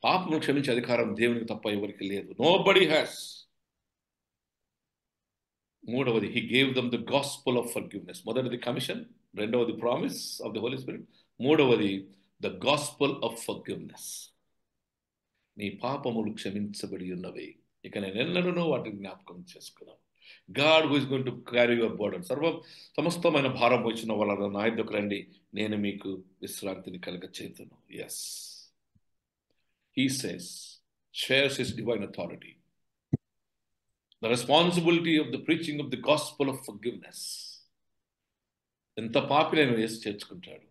పాపను క్షమించే అధికారం దేవునికి తప్ప ఎవరికి లేదు. Nobody has. మూడవది, he gave them the gospel of forgiveness. మొదటిది కమిషన్, రెండవది promise of the holy spirit, మూడవది ద గాస్పెల్ ఆఫ్ ఫర్గివ్నెస్. నీ పాపములు క్షమించబడి ఉన్నవి, ఇక నేను ఎన్నడూ వాటిని జ్ఞాపకం చేసుకున్నాను. God who is going to carry your burden. సమస్తమైన భారం వచ్చిన వాళ్ళ నా యొద్దకు రండి, నేను మీకు విశ్రాంతిని కలుగచేయుదును. Yes, he says, shares his divine authority, the responsibility of the preaching of the gospel of forgiveness. ఎంత పాపినైనా యేసు చేర్చుకుంటాడు,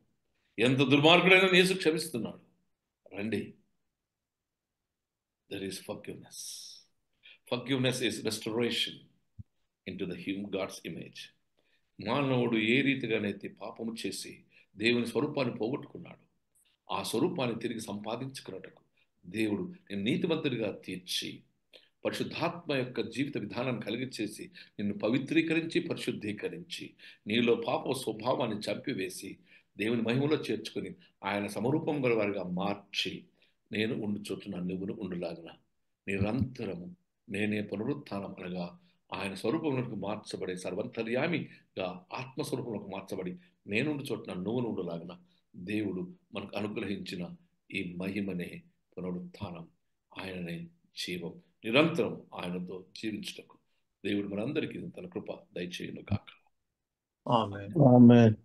ఎంత దుర్మార్గుడైనా యేసు క్షమిస్తున్నాడు. రండి. There is forgiveness. Forgiveness is restoration into the human God's image. మానవుడు ఏ రీతిగానైతే పాపము చేసి దేవుని స్వరూపాన్ని పోగొట్టుకున్నాడు, ఆ స్వరూపాన్ని తిరిగి సంపాదించుకున్నటకు దేవుడు నేను నీతిమంతుడిగా తీర్చి పరిశుద్ధాత్మ యొక్క జీవిత విధానాన్ని కలిగించేసి నిన్ను పవిత్రీకరించి పరిశుద్ధీకరించి నీలో పాప స్వభావాన్ని చంపివేసి దేవుని మహిమలో చేర్చుకుని ఆయన సమరూపం గల వారిగా మార్చి నేను ఉండు చోటున నువ్వును ఉండులాగిన నిరంతరము నేనే పునరుత్థానం అనగా ఆయన స్వరూపంలోకి మార్చబడే సర్వంతర్యామిగా ఆత్మస్వరూపంలోకి మార్చబడి నేనుండు చోటున నువ్వును ఉండులాగిన దేవుడు మనకు అనుగ్రహించిన ఈ మహిమనే పునరుత్థానం, ఆయననే జీవం. నిరంతరం ఆయనతో జీవించుటకు దేవుడు మనందరికీ తన కృప దయచేయును గాక. ఆమేన్.